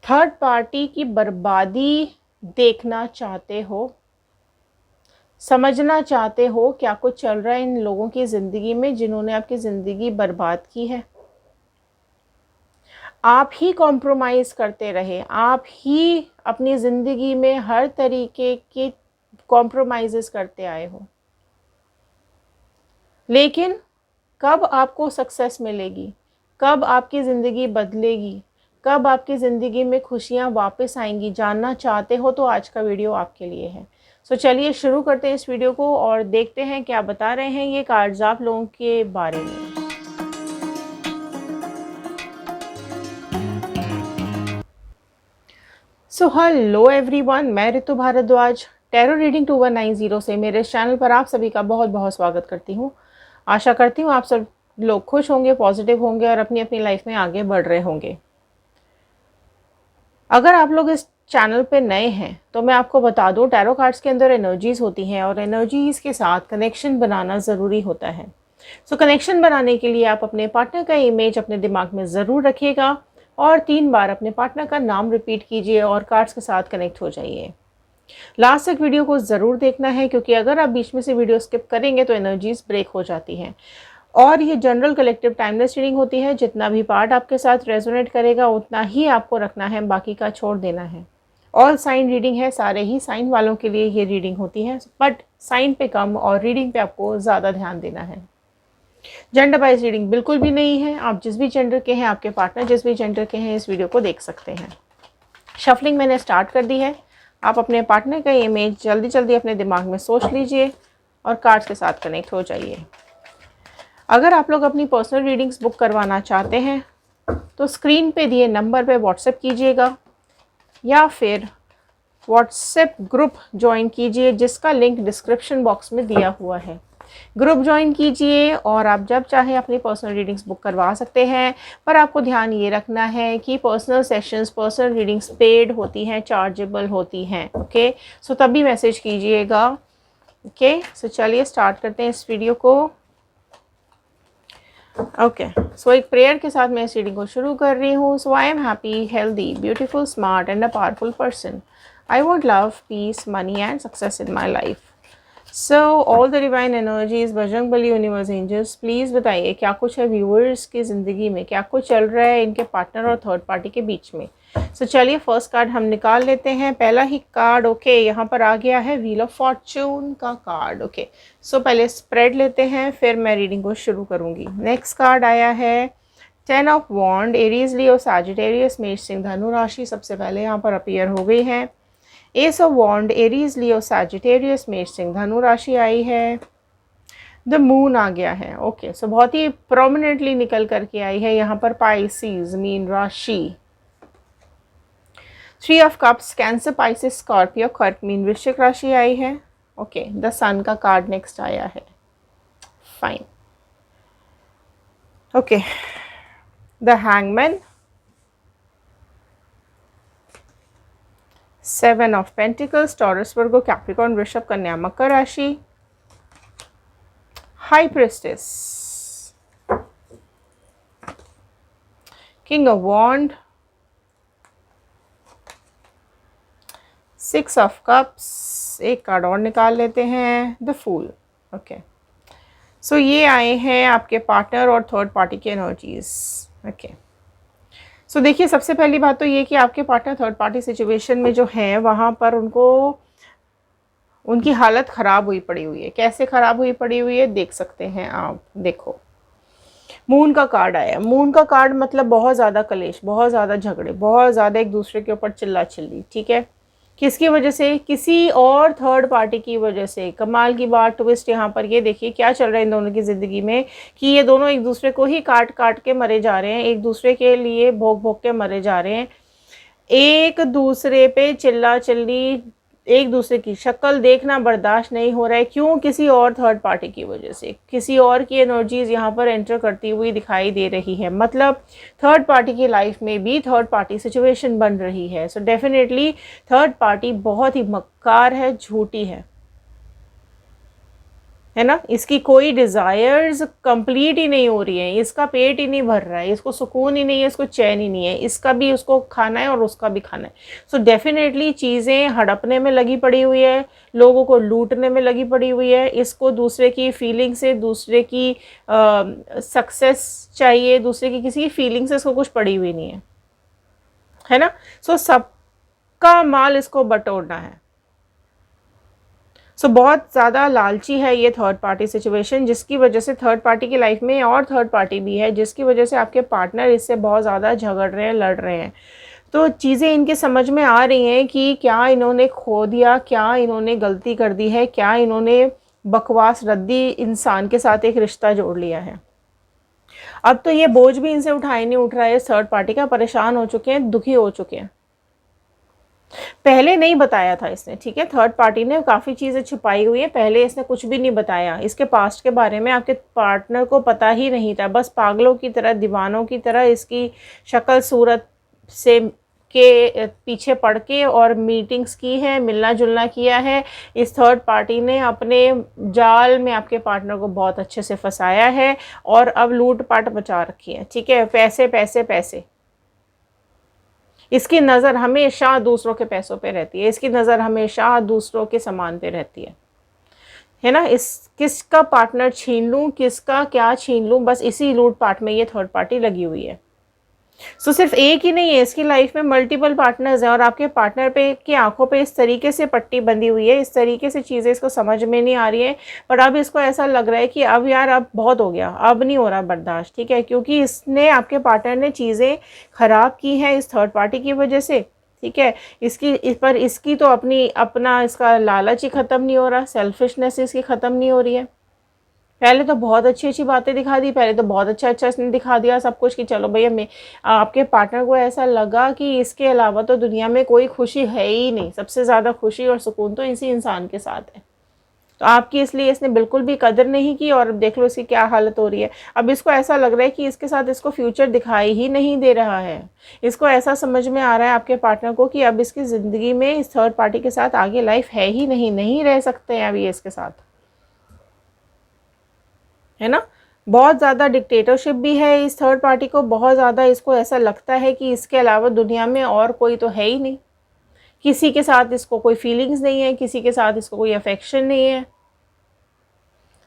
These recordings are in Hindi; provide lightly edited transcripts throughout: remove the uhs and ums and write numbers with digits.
थर्ड पार्टी की बर्बादी देखना चाहते हो, समझना चाहते हो क्या कुछ चल रहा है इन लोगों की ज़िंदगी में जिन्होंने आपकी ज़िंदगी बर्बाद की है। आप ही कॉम्प्रोमाइज़ करते रहे, आप ही अपनी ज़िंदगी में हर तरीके के कॉम्प्रोमाइज़ करते आए हो, लेकिन कब आपको सक्सेस मिलेगी, कब आपकी ज़िंदगी बदलेगी, कब आपकी ज़िंदगी में खुशियाँ वापस आएंगी, जानना चाहते हो तो आज का वीडियो आपके लिए है। सो चलिए शुरू करते हैं इस वीडियो को और देखते हैं क्या बता रहे हैं ये कार्ड्स आप लोगों के बारे में। सो हेलो एवरीवन, मैं ऋतु भारद्वाज टैरो रीडिंग 2190 से मेरे चैनल पर आप सभी का बहुत बहुत स्वागत करती हूँ। आशा करती हूँ आप सब लोग खुश होंगे, पॉजिटिव होंगे और अपनी अपनी लाइफ में आगे बढ़ रहे होंगे। अगर आप लोग इस चैनल पे नए हैं तो मैं आपको बता दूं, टैरो कार्ड्स के अंदर एनर्जीज़ होती हैं और एनर्जीज़ के साथ कनेक्शन बनाना ज़रूरी होता है। सो कनेक्शन बनाने के लिए आप अपने पार्टनर का इमेज अपने दिमाग में ज़रूर रखिएगा और 3 बार अपने पार्टनर का नाम रिपीट कीजिए और कार्ड्स के साथ कनेक्ट हो जाइए। लास्ट तक वीडियो को ज़रूर देखना है क्योंकि अगर आप बीच में से वीडियो स्किप करेंगे तो एनर्जीज़ ब्रेक हो जाती हैं। और ये जनरल कलेक्टिव टाइमलेस रीडिंग होती है, जितना भी पार्ट आपके साथ रेजोनेट करेगा उतना ही आपको रखना है, बाकी का छोड़ देना है। ऑल साइन रीडिंग है, सारे ही साइन वालों के लिए ये रीडिंग होती है, बट साइन पे कम और रीडिंग पे आपको ज़्यादा ध्यान देना है। जेंडर वाइज रीडिंग बिल्कुल भी नहीं है, आप जिस भी जेंडर के हैं, आपके पार्टनर जिस भी जेंडर के हैं, इस वीडियो को देख सकते हैं। शफलिंग मैंने स्टार्ट कर दी है। आप अपने पार्टनर का इमेज जल्दी जल्दी अपने दिमाग में सोच लीजिए और कार्ड्स के साथ कनेक्ट हो जाइए। अगर आप लोग अपनी पर्सनल रीडिंग्स बुक करवाना चाहते हैं तो स्क्रीन पे दिए नंबर पे व्हाट्सएप कीजिएगा या फिर व्हाट्सएप ग्रुप ज्वाइन कीजिए जिसका लिंक डिस्क्रिप्शन बॉक्स में दिया हुआ है। ग्रुप ज्वाइन कीजिए और आप जब चाहें अपनी पर्सनल रीडिंग्स बुक करवा सकते हैं, पर आपको ध्यान ये रखना है कि personal sessions, personal readings paid होती हैं, चार्जेबल होती हैं। ओके, सो तभी मैसेज कीजिएगा। ओके, सो चलिए स्टार्ट करते हैं इस वीडियो को। ओके, सो एक प्रेयर के साथ मैं इस रीडिंग को शुरू कर रही हूँ। So I am happy, healthy, beautiful, smart and a powerful person. I want love, peace, money and success in my life. So all the divine energies, Bajrang Bali, universe, angels, please बताइए क्या कुछ है व्यूअर्स की ज़िंदगी में, क्या कुछ चल रहा है इनके पार्टनर और थर्ड पार्टी के बीच में। सो चलिए फर्स्ट कार्ड हम निकाल लेते हैं। पहला ही कार्ड ओके यहाँ पर आ गया है, व्हील ऑफ फॉर्चून का कार्ड। ओके, सो पहले स्प्रेड लेते हैं फिर मैं रीडिंग को शुरू करूँगी। नेक्स्ट कार्ड आया है 10 of wand, Aries, Leo, Sagittarius, मेष, सिंह, धनु राशि सबसे पहले यहाँ पर अपीयर हो गई है। Ace of wand, Aries, Leo, Sagittarius, मेष, सिंह, धनु राशि आई है। द मून आ गया है। ओके, सो बहुत ही प्रोमिनेंटली निकल करके आई है यहाँ पर पाइसिस, मीन राशि। 3 of cups, cancer, Pisces, Scorpio, कर्क, मीन वृश्चिक राशि आई है। ओके, द सन का कार्ड नेक्स्ट आया है। Fine. Okay, the hangman, 7 of pentacles, Taurus, Virgo, Capricorn, वृषभ, कन्या, मकर राशि। High priestess, king of wand, 6 of cups, एक कार्ड और निकाल लेते हैं, द फूल। ओके, सो ये आए हैं आपके पार्टनर और थर्ड पार्टी के एनर्जीज। ओके, सो देखिए सबसे पहली बात तो ये कि आपके पार्टनर थर्ड पार्टी सिचुएशन में जो है वहाँ पर उनकी हालत ख़राब हुई पड़ी हुई है। कैसे ख़राब हुई पड़ी हुई है देख सकते हैं आप। देखो, मून का कार्ड आया। मून का कार्ड मतलब बहुत ज़्यादा कलेश, बहुत ज़्यादा झगड़े, बहुत ज़्यादा एक दूसरे के ऊपर चिल्ला चिल्ली। ठीक है, किसकी वजह से? किसी और थर्ड पार्टी की वजह से। कमाल की बात, ट्विस्ट यहाँ पर ये देखिए क्या चल रहा है इन दोनों की ज़िंदगी में कि ये दोनों एक दूसरे को ही काट काट के मरे जा रहे हैं, एक दूसरे के लिए भोग भोग के मरे जा रहे हैं, एक दूसरे पे चिल्ला चिल्ली, एक दूसरे की शक्ल देखना बर्दाश्त नहीं हो रहा है। क्यों? किसी और थर्ड पार्टी की वजह से, किसी और की एनर्जीज यहाँ पर एंटर करती हुई दिखाई दे रही है। मतलब थर्ड पार्टी की लाइफ में भी थर्ड पार्टी सिचुएशन बन रही है। सो डेफिनेटली थर्ड पार्टी बहुत ही मक्कार है, झूठी है। है ना। इसकी कोई डिज़ायर्स कंप्लीट ही नहीं हो रही है, इसका पेट ही नहीं भर रहा है, इसको सुकून ही नहीं है, इसको चैन ही नहीं है, इसका भी उसको खाना है और उसका भी खाना है। सो डेफिनेटली चीज़ें हड़पने में लगी पड़ी हुई है, लोगों को लूटने में लगी पड़ी हुई है, इसको दूसरे की फीलिंग से, दूसरे की सक्सेस चाहिए, दूसरे की किसी की फीलिंग से इसको कुछ पड़ी हुई नहीं है ना। सो सबका माल इसको बटोरना है। बहुत ज़्यादा लालची है ये थर्ड पार्टी सिचुएशन, जिसकी वजह से थर्ड पार्टी की लाइफ में और थर्ड पार्टी भी है, जिसकी वजह से आपके पार्टनर इससे बहुत ज़्यादा झगड़ रहे हैं, लड़ रहे हैं। तो चीज़ें इनके समझ में आ रही हैं कि क्या इन्होंने खो दिया, क्या इन्होंने गलती कर दी है, क्या इन्होंने बकवास रद्दी इंसान के साथ एक रिश्ता जोड़ लिया है। अब तो ये बोझ भी इनसे उठाए नहीं उठ रहा है थर्ड पार्टी का, परेशान हो चुके हैं, दुखी हो चुके हैं। पहले नहीं बताया था इसने, ठीक है, थर्ड पार्टी ने काफ़ी चीज़ें छुपाई हुई है, पहले इसने कुछ भी नहीं बताया, इसके पास्ट के बारे में आपके पार्टनर को पता ही नहीं था। बस पागलों की तरह, दीवानों की तरह इसकी शक्ल सूरत से के पीछे पड़ के और मीटिंग्स की है, मिलना जुलना किया है। इस थर्ड पार्टी ने अपने जाल में आपके पार्टनर को बहुत अच्छे से फंसाया है और अब लूट पाट मचा रखी है, ठीक है, पैसे पैसे पैसे। इसकी नज़र हमेशा दूसरों के पैसों पे रहती है, इसकी नज़र हमेशा दूसरों के सामान पे रहती है ना। इस किसका पार्टनर छीन लूँ, किसका क्या छीन लूँ, बस इसी लूट पाट में ये थर्ड पार्टी लगी हुई है। सिर्फ एक ही नहीं है, इसकी लाइफ में मल्टीपल पार्टनर्स हैं और आपके पार्टनर पे की आंखों पे इस तरीके से पट्टी बंधी हुई है, इस तरीके से चीज़ें इसको समझ में नहीं आ रही है। पर अब इसको ऐसा लग रहा है कि अब यार अब बहुत हो गया, अब नहीं हो रहा बर्दाश्त, ठीक है, क्योंकि इसने आपके पार्टनर ने चीज़ें ख़राब की हैं इस थर्ड पार्टी की वजह से, ठीक है। इसकी तो अपना इसका लालच ही ख़त्म नहीं हो रहा, सेल्फिशनेस इसकी ख़त्म नहीं हो रही है। पहले तो बहुत अच्छी अच्छी बातें दिखा दी, पहले तो बहुत अच्छा अच्छा इसने दिखा दिया सब कुछ कि चलो भैया, मैं आपके पार्टनर को ऐसा लगा कि इसके अलावा तो दुनिया में कोई खुशी है ही नहीं, सबसे ज़्यादा खुशी और सुकून तो इसी इंसान के साथ है। तो आपकी इसलिए इसने बिल्कुल भी कदर नहीं की और अब देख लो इसकी क्या हालत हो रही है। अब इसको ऐसा लग रहा है कि इसके साथ इसको फ्यूचर दिखाई ही नहीं दे रहा है। इसको ऐसा समझ में आ रहा है आपके पार्टनर को कि अब इसकी ज़िंदगी में इस थर्ड पार्टी के साथ आगे लाइफ है ही नहीं, नहीं रह सकते हैं अब ये इसके साथ, है ना। बहुत ज़्यादा डिक्टेटरशिप भी है इस थर्ड पार्टी को, बहुत ज़्यादा इसको ऐसा लगता है कि इसके अलावा दुनिया में और कोई तो है ही नहीं, किसी के साथ इसको कोई फीलिंग्स नहीं है, किसी के साथ इसको कोई अफेक्शन नहीं है।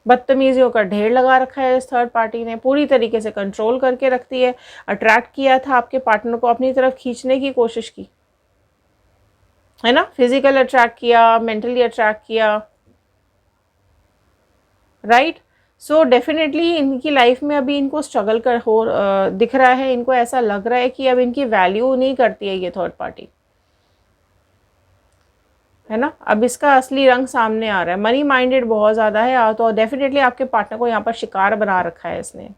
बदतमीजियों का ढेर लगा रखा है इस थर्ड पार्टी ने, पूरी तरीके से कंट्रोल करके रखती है। अट्रैक्ट किया था आपके पार्टनर को, अपनी तरफ खींचने की कोशिश की, है ना, फिजिकल अट्रैक्ट किया, मेंटली अट्रैक्ट किया, राइट। सो डेफिनेटली इनकी लाइफ में अभी इनको स्ट्रगल दिख रहा है, इनको ऐसा लग रहा है कि अब इनकी वैल्यू नहीं करती है ये थर्ड पार्टी, है ना। अब इसका असली रंग सामने आ रहा है, मनी माइंडेड बहुत ज़्यादा है, तो डेफिनेटली आपके पार्टनर को यहाँ पर शिकार बना रखा है इसने।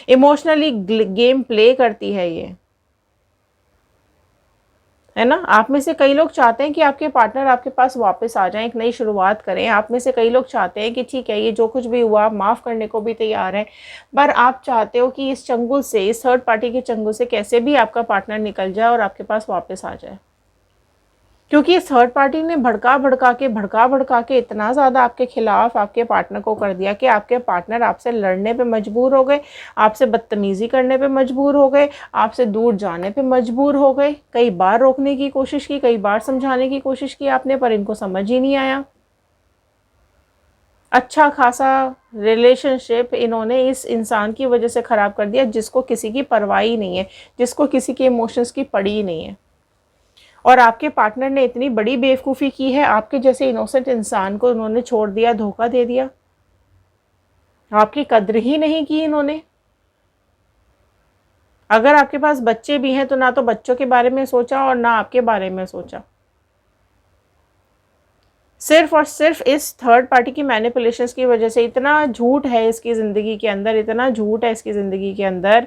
इमोशनली गेम प्ले करती है ये, है ना। आप में से कई लोग चाहते हैं कि आपके पार्टनर आपके पास वापस आ जाएं, एक नई शुरुआत करें। आप में से कई लोग चाहते हैं कि ठीक है, ये जो कुछ भी हुआ माफ़ करने को भी तैयार हैं, पर आप चाहते हो कि इस चंगुल से, इस थर्ड पार्टी के चंगुल से कैसे भी आपका पार्टनर निकल जाए और आपके पास वापस आ जाए, क्योंकि इस थर्ड पार्टी ने भड़का भड़का के इतना ज़्यादा आपके खिलाफ आपके पार्टनर को कर दिया कि आपके पार्टनर आपसे लड़ने पे मजबूर हो गए, आपसे बदतमीज़ी करने पे मजबूर हो गए, आपसे दूर जाने पे मजबूर हो गए। कई बार रोकने की कोशिश की, कई बार समझाने की कोशिश की आपने, पर इनको समझ ही नहीं आया। अच्छा खासा रिलेशनशिप इन्होंने इस इंसान की वजह से ख़राब कर दिया, जिसको किसी की परवाह ही नहीं है, जिसको किसी के इमोशंस की पड़ी ही नहीं है। और आपके पार्टनर ने इतनी बड़ी बेवकूफ़ी की है, आपके जैसे इनोसेंट इंसान को उन्होंने छोड़ दिया, धोखा दे दिया, आपकी कद्र ही नहीं की इन्होंने। अगर आपके पास बच्चे भी हैं तो ना तो बच्चों के बारे में सोचा और ना आपके बारे में सोचा। सिर्फ और सिर्फ इस थर्ड पार्टी की मैनिपुलेशंस की वजह से इतना झूठ है इसकी ज़िंदगी के अंदर, इतना झूठ है इसकी ज़िंदगी के अंदर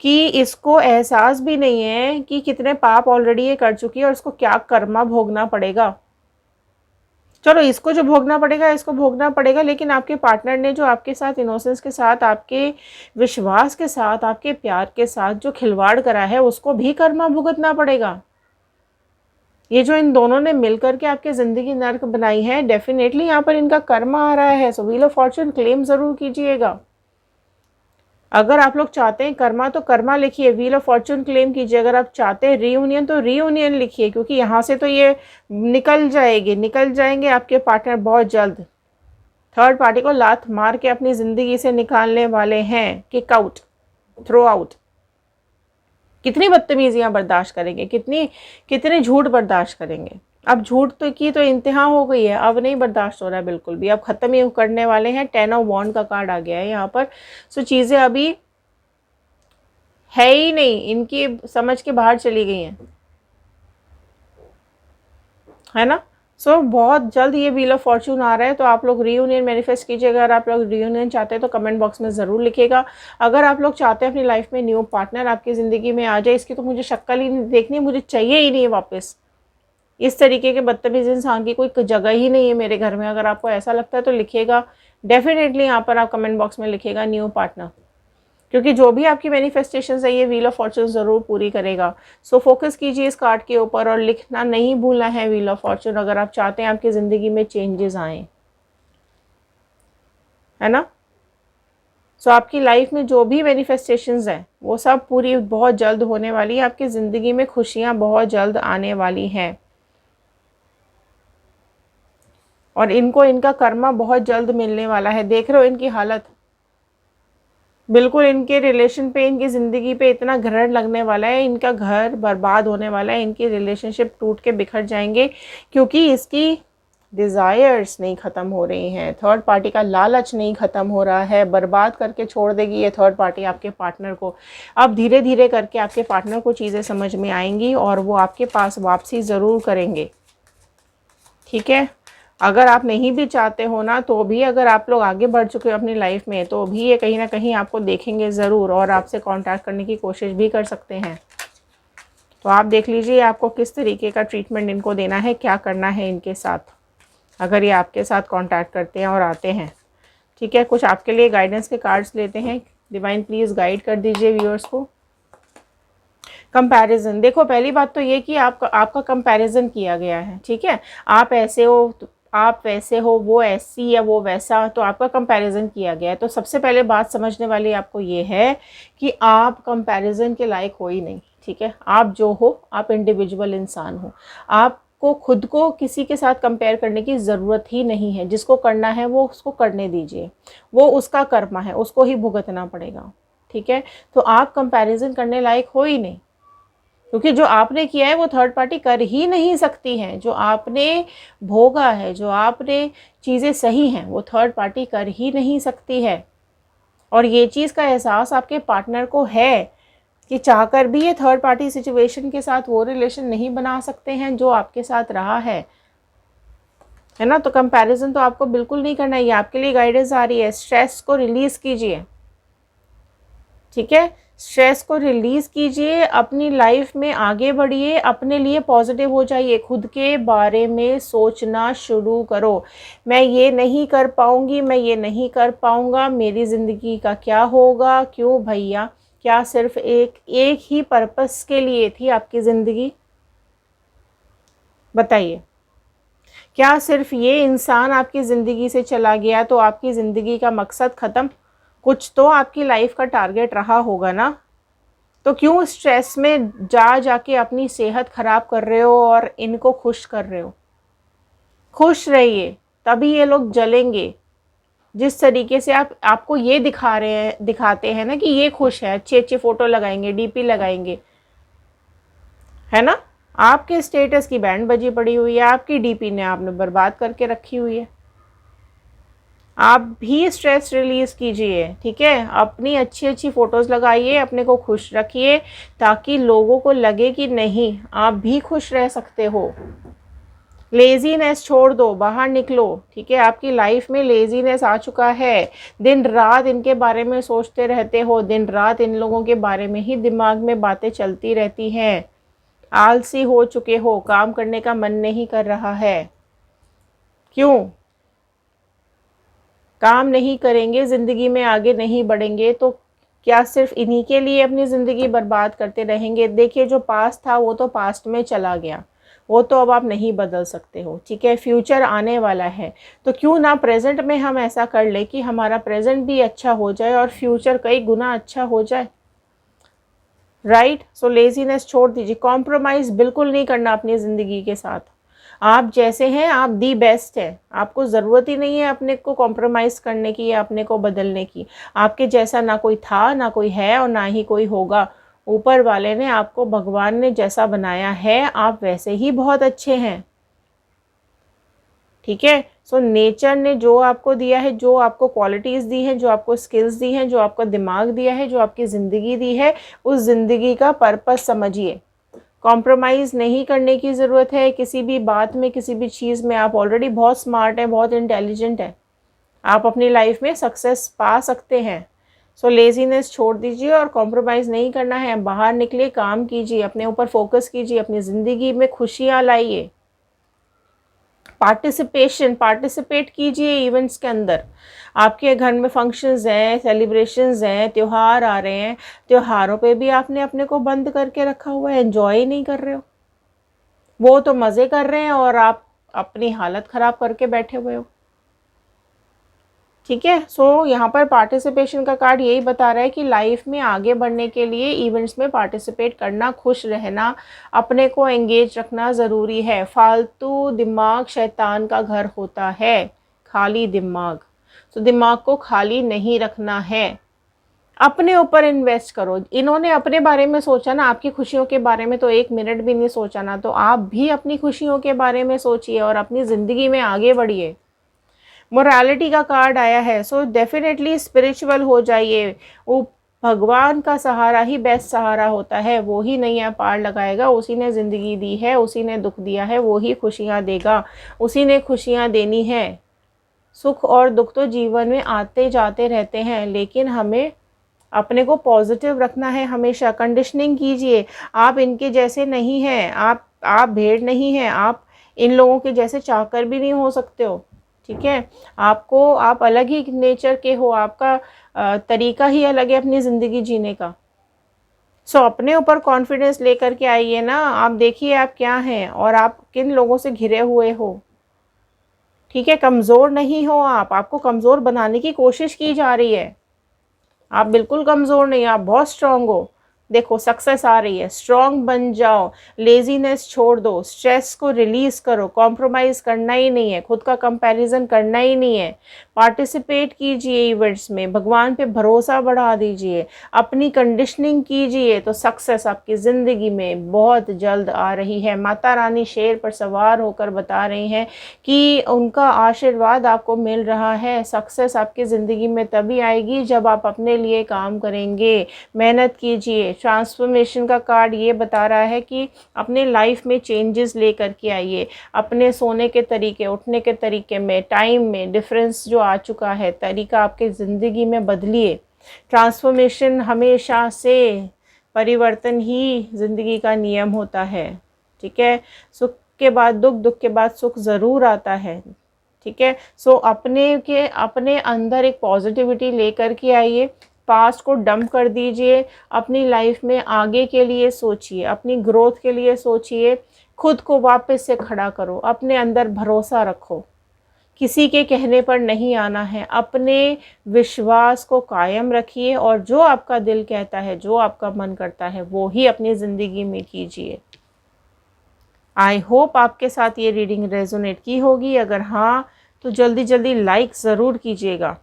कि इसको एहसास भी नहीं है कि कितने पाप ऑलरेडी ये कर चुकी है और इसको क्या कर्मा भोगना पड़ेगा। चलो, इसको जो भोगना पड़ेगा इसको भोगना पड़ेगा, लेकिन आपके पार्टनर ने जो आपके साथ इनोसेंस के साथ, आपके विश्वास के साथ, आपके प्यार के साथ जो खिलवाड़ करा है, उसको भी कर्मा भुगतना पड़ेगा। ये जो इन दोनों ने मिलकर के आपकी ज़िंदगी नर्क बनाई है, डेफिनेटली यहाँ पर इनका कर्मा आ रहा है। सो व्हील ऑफ फॉर्चून क्लेम ज़रूर कीजिएगा। अगर आप लोग चाहते हैं कर्मा तो कर्मा लिखिए, व्हील ऑफ फॉर्चून क्लेम कीजिए। अगर आप चाहते हैं रीयूनियन तो रीयूनियन लिखिए, क्योंकि यहाँ से तो ये निकल जाएंगे आपके पार्टनर बहुत जल्द। थर्ड पार्टी को लात मार के अपनी ज़िंदगी से निकालने वाले हैं, किक आउट, थ्रो आउट। कितनी बदतमीजियां बर्दाश्त करेंगे, कितने झूठ बर्दाश्त करेंगे। अब झूठ तो की तो इंतहा हो गई है, अब नहीं बर्दाश्त हो रहा है बिल्कुल भी, अब ख़त्म ही करने वाले हैं। 10 ऑफ वॉन्ड का कार्ड आ गया है यहाँ पर। सो चीज़ें अभी है ही नहीं, इनकी समझ के बाहर चली गई हैं, है ना। सो बहुत जल्द ये व्हील ऑफ फॉर्चून आ रहा है, तो आप लोग रीयूनियन मैनिफेस्ट कीजिए। अगर आप लोग रीयूनियन चाहते हैं तो कमेंट बॉक्स में ज़रूर लिखिएगा। अगर आप लोग चाहते हैं अपनी लाइफ में न्यू पार्टनर आपकी ज़िंदगी में आ जाए, इसकी तो मुझे शक्ल ही नहीं देखनी, मुझे चाहिए ही नहीं है वापस। इस तरीके के बदतमीज इंसान की कोई जगह ही नहीं है मेरे घर में। अगर आपको ऐसा लगता है तो लिखिएगा, डेफिनेटली यहाँ पर आप कमेंट बॉक्स में लिखिएगा न्यू पार्टनर, क्योंकि जो भी आपकी मैनिफेस्टेशंस है ये व्हील ऑफ फॉर्चून ज़रूर पूरी करेगा। सो फोकस कीजिए इस कार्ड के ऊपर और लिखना नहीं भूलना है व्हील ऑफ फॉर्चून, अगर आप चाहते हैं आपकी ज़िंदगी में चेंजेस आए, है ना। सो आपकी लाइफ में जो भी मैनिफेस्टेशंस हैं वो सब पूरी बहुत जल्द होने वाली है। आपकी ज़िंदगी में खुशियाँ बहुत जल्द आने वाली हैं और इनको इनका कर्मा बहुत जल्द मिलने वाला है। देख रहे हो इनकी हालत, बिल्कुल इनके रिलेशन पे, इनकी ज़िंदगी पे इतना ग्रहण लगने वाला है, इनका घर बर्बाद होने वाला है, इनकी रिलेशनशिप टूट के बिखर जाएंगे, क्योंकि इसकी डिज़ायर्स नहीं ख़त्म हो रही हैं। थर्ड पार्टी का लालच नहीं ख़त्म हो रहा है, बर्बाद करके छोड़ देगी ये थर्ड पार्टी आपके पार्टनर को। अब धीरे धीरे करके आपके पार्टनर को चीज़ें समझ में आएंगी और वो आपके पास वापसी ज़रूर करेंगे, ठीक है। अगर आप नहीं भी चाहते हो ना, तो भी अगर आप लोग आगे बढ़ चुके हो अपनी लाइफ में, तो भी ये कहीं ना कहीं आपको देखेंगे ज़रूर और आपसे कांटेक्ट करने की कोशिश भी कर सकते हैं। तो आप देख लीजिए आपको किस तरीके का ट्रीटमेंट इनको देना है, क्या करना है इनके साथ, अगर ये आपके साथ कांटेक्ट करते हैं और आते हैं, ठीक है। कुछ आपके लिए गाइडेंस के कार्ड्स लेते हैं। डिवाइन प्लीज़ गाइड कर दीजिए व्यूअर्स को। कंपैरिजन, देखो पहली बात तो ये कि आपका कंपैरिजन किया गया है, ठीक है। आप ऐसे हो, आप वैसे हो, वो ऐसी या वो वैसा, तो आपका कंपैरिजन किया गया है। तो सबसे पहले बात समझने वाली आपको ये है कि आप कंपैरिजन के लायक हो ही नहीं, ठीक है। आप जो हो, आप इंडिविजुअल इंसान हो, आपको खुद को किसी के साथ कंपेयर करने की ज़रूरत ही नहीं है। जिसको करना है वो उसको करने दीजिए, वो उसका कर्मा है, उसको ही भुगतना पड़ेगा, ठीक है। तो आप कंपैरिजन करने लायक हो ही नहीं, क्योंकि जो आपने किया है वो थर्ड पार्टी कर ही नहीं सकती है। जो आपने भोगा है, जो आपने चीज़ें सही हैं, वो थर्ड पार्टी कर ही नहीं सकती है। और ये चीज़ का एहसास आपके पार्टनर को है कि चाहकर भी ये थर्ड पार्टी सिचुएशन के साथ वो रिलेशन नहीं बना सकते हैं जो आपके साथ रहा है ना। तो कंपैरिजन तो आपको बिल्कुल नहीं करना है। ये आपके लिए गाइडेंस आ रही है। स्ट्रेस को रिलीज़ कीजिए, ठीक है। स्ट्रेस को रिलीज़ कीजिए, अपनी लाइफ में आगे बढ़िए, अपने लिए पॉजिटिव हो जाइए, खुद के बारे में सोचना शुरू करो। मैं ये नहीं कर पाऊँगी, मैं ये नहीं कर पाऊँगा, मेरी ज़िंदगी का क्या होगा। क्यों भैया, क्या सिर्फ एक ही पर्पस के लिए थी आपकी ज़िंदगी? बताइए, क्या सिर्फ ये इंसान आपकी ज़िंदगी से चला गया तो आपकी ज़िंदगी का मकसद ख़त्म? कुछ तो आपकी लाइफ का टारगेट रहा होगा ना। तो क्यों स्ट्रेस में जाके अपनी सेहत ख़राब कर रहे हो और इनको खुश कर रहे हो? खुश रहिए, तभी ये लोग जलेंगे। जिस तरीके से आपको ये दिखाते हैं ना कि ये खुश है, अच्छे अच्छे फ़ोटो लगाएंगे, डीपी लगाएंगे, है ना। आपके स्टेटस की बैंड बजी पड़ी हुई है, आपकी डीपी ने आपने बर्बाद करके रखी हुई है। आप भी स्ट्रेस रिलीज़ कीजिए, ठीक है। अपनी अच्छी अच्छी फ़ोटोज़ लगाइए, अपने को खुश रखिए, ताकि लोगों को लगे कि नहीं, आप भी खुश रह सकते हो। लेज़ीनेस छोड़ दो, बाहर निकलो, ठीक है। आपकी लाइफ में लेज़ीनेस आ चुका है। दिन रात इनके बारे में सोचते रहते हो, दिन रात इन लोगों के बारे में ही दिमाग में बातें चलती रहती हैं। आलसी हो चुके हो, काम करने का मन नहीं कर रहा है। क्यों? काम नहीं करेंगे, ज़िंदगी में आगे नहीं बढ़ेंगे, तो क्या सिर्फ इन्हीं के लिए अपनी ज़िंदगी बर्बाद करते रहेंगे? देखिए, जो पास्ट था वो तो पास्ट में चला गया, वो तो अब आप नहीं बदल सकते हो, ठीक है। फ्यूचर आने वाला है, तो क्यों ना प्रेजेंट में हम ऐसा कर ले कि हमारा प्रेजेंट भी अच्छा हो जाए और फ्यूचर कई गुना अच्छा हो जाए, राइट। सो लेजीनेस छोड़ दीजिए, कॉम्प्रोमाइज़ बिल्कुल नहीं करना अपनी ज़िंदगी के साथ। आप जैसे हैं आप दी बेस्ट है, आपको ज़रूरत ही नहीं है अपने को कॉम्प्रोमाइज़ करने की या अपने को बदलने की। आपके जैसा ना कोई था, ना कोई है और ना ही कोई होगा। ऊपर वाले ने आपको, भगवान ने जैसा बनाया है, आप वैसे ही बहुत अच्छे हैं, ठीक है। सो नेचर ने जो आपको दिया है, जो आपको क्वालिटीज़ दी हैं, जो आपको स्किल्स दी हैं, जो आपको दिमाग दिया है, जो आपकी ज़िंदगी दी है, उस ज़िंदगी का पर्पस समझिए। कॉम्प्रोमाइज़ नहीं करने की ज़रूरत है किसी भी बात में, किसी भी चीज़ में। आप ऑलरेडी बहुत स्मार्ट हैं, बहुत इंटेलिजेंट हैं, आप अपनी लाइफ में सक्सेस पा सकते हैं। सो लेजीनेस छोड़ दीजिए और कॉम्प्रोमाइज़ नहीं करना है। बाहर निकलिए, काम कीजिए, अपने ऊपर फोकस कीजिए, अपनी ज़िंदगी में खुशियाँ लाइए। पार्टिसिपेट कीजिए इवेंट्स के अंदर। आपके घर में फंक्शंस हैं, सेलिब्रेशंस हैं, त्यौहार आ रहे हैं, त्योहारों पे भी आपने अपने को बंद करके रखा हुआ है, एंजॉय ही नहीं कर रहे हो। वो तो मज़े कर रहे हैं और आप अपनी हालत ख़राब करके बैठे हुए हो, ठीक है। सो यहाँ पर पार्टिसिपेशन का कार्ड यही बता रहा है कि लाइफ में आगे बढ़ने के लिए इवेंट्स में पार्टिसिपेट करना, खुश रहना, अपने को एंगेज रखना ज़रूरी है। फालतू दिमाग शैतान का घर होता है, खाली दिमाग। तो दिमाग को खाली नहीं रखना है, अपने ऊपर इन्वेस्ट करो। इन्होंने अपने बारे में सोचा ना, आपकी खुशियों के बारे में तो 1 मिनट भी नहीं सोचा ना, तो आप भी अपनी खुशियों के बारे में सोचिए और अपनी ज़िंदगी में आगे बढ़िए। मोरालिटी का कार्ड आया है, सो डेफिनेटली स्पिरिचुअल हो जाइए। वो भगवान का सहारा ही बेस्ट सहारा होता है, वो ही नैया पार लगाएगा। उसी ने ज़िंदगी दी है, उसी ने दुख दिया है, वो ही खुशियाँ देगा, उसी ने खुशियाँ देनी है। सुख और दुख तो जीवन में आते जाते रहते हैं, लेकिन हमें अपने को पॉजिटिव रखना है हमेशा। कंडीशनिंग कीजिए, आप इनके जैसे नहीं हैं, आप भेड़ नहीं हैं, आप इन लोगों के जैसे चाकर भी नहीं हो सकते हो, ठीक है। आप अलग ही नेचर के हो, आपका तरीका ही अलग है अपनी ज़िंदगी जीने का। सो अपने ऊपर कॉन्फिडेंस लेकर के आइए ना। आप देखिए आप क्या हैं और आप किन लोगों से घिरे हुए हो, ठीक है। कमज़ोर नहीं हो आप, आपको कमज़ोर बनाने की कोशिश की जा रही है। आप बिल्कुल कमज़ोर नहीं, आप बहुत स्ट्रांग हो। देखो सक्सेस आ रही है, स्ट्रांग बन जाओ, लेजीनेस छोड़ दो, स्ट्रेस को रिलीज़ करो, कॉम्प्रोमाइज़ करना ही नहीं है, खुद का कंपैरिजन करना ही नहीं है। पार्टिसिपेट कीजिए इवेंट्स में, भगवान पे भरोसा बढ़ा दीजिए, अपनी कंडीशनिंग कीजिए, तो सक्सेस आपकी ज़िंदगी में बहुत जल्द आ रही है। माता रानी शेर पर सवार होकर बता रही हैं कि उनका आशीर्वाद आपको मिल रहा है। सक्सेस आपकी ज़िंदगी में तभी आएगी जब आप अपने लिए काम करेंगे, मेहनत कीजिए। ट्रांसफॉर्मेशन का कार्ड ये बता रहा है कि अपने लाइफ में चेंजेस लेकर के आइए। अपने सोने के तरीके, उठने के तरीके में, टाइम में डिफरेंस जो आ चुका है, तरीका आपके ज़िंदगी में बदलिए। ट्रांसफॉर्मेशन हमेशा से परिवर्तन ही ज़िंदगी का नियम होता है, ठीक है। सुख के बाद दुख, दुख के बाद सुख ज़रूर आता है, ठीक है। सो अपने अंदर एक पॉजिटिविटी लेकर के आइए, पास्ट को डंप कर दीजिए, अपनी लाइफ में आगे के लिए सोचिए, अपनी ग्रोथ के लिए सोचिए, खुद को वापस से खड़ा करो, अपने अंदर भरोसा रखो, किसी के कहने पर नहीं आना है, अपने विश्वास को कायम रखिए और जो आपका दिल कहता है, जो आपका मन करता है, वो ही अपनी ज़िंदगी में कीजिए। आई होप आपके साथ ये रीडिंग रेजोनेट की होगी। अगर हाँ तो जल्दी जल्दी लाइक ज़रूर कीजिएगा।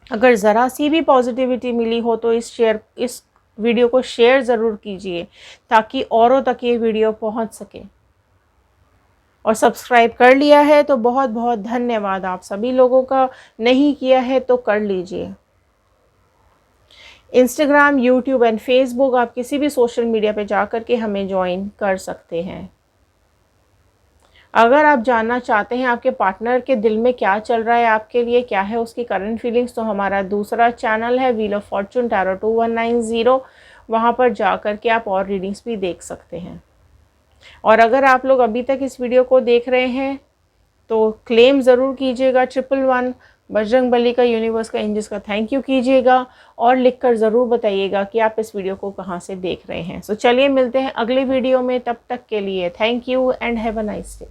अगर ज़रा सी भी पॉजिटिविटी मिली हो तो इस वीडियो को शेयर ज़रूर कीजिए ताकि औरों तक ये वीडियो पहुंच सके। और सब्सक्राइब कर लिया है तो बहुत बहुत धन्यवाद आप सभी लोगों का, नहीं किया है तो कर लीजिए। इंस्टाग्राम, यूट्यूब एंड फेसबुक, आप किसी भी सोशल मीडिया पे जा कर के हमें ज्वाइन कर सकते हैं। अगर आप जानना चाहते हैं आपके पार्टनर के दिल में क्या चल रहा है, आपके लिए क्या है उसकी करंट फीलिंग्स, तो हमारा दूसरा चैनल है व्हील ऑफ फॉर्चून टैरो 2190, वहाँ पर जा कर के आप और रीडिंग्स भी देख सकते हैं। और अगर आप लोग अभी तक इस वीडियो को देख रहे हैं तो क्लेम ज़रूर कीजिएगा 111, बजरंग बली का, यूनिवर्स का, एंजल्स का थैंक यू कीजिएगा और लिखकर ज़रूर बताइएगा कि आप इस वीडियो को कहाँ से देख रहे हैं। चलिए मिलते हैं अगले वीडियो में, तब तक के लिए thank you and have a nice day.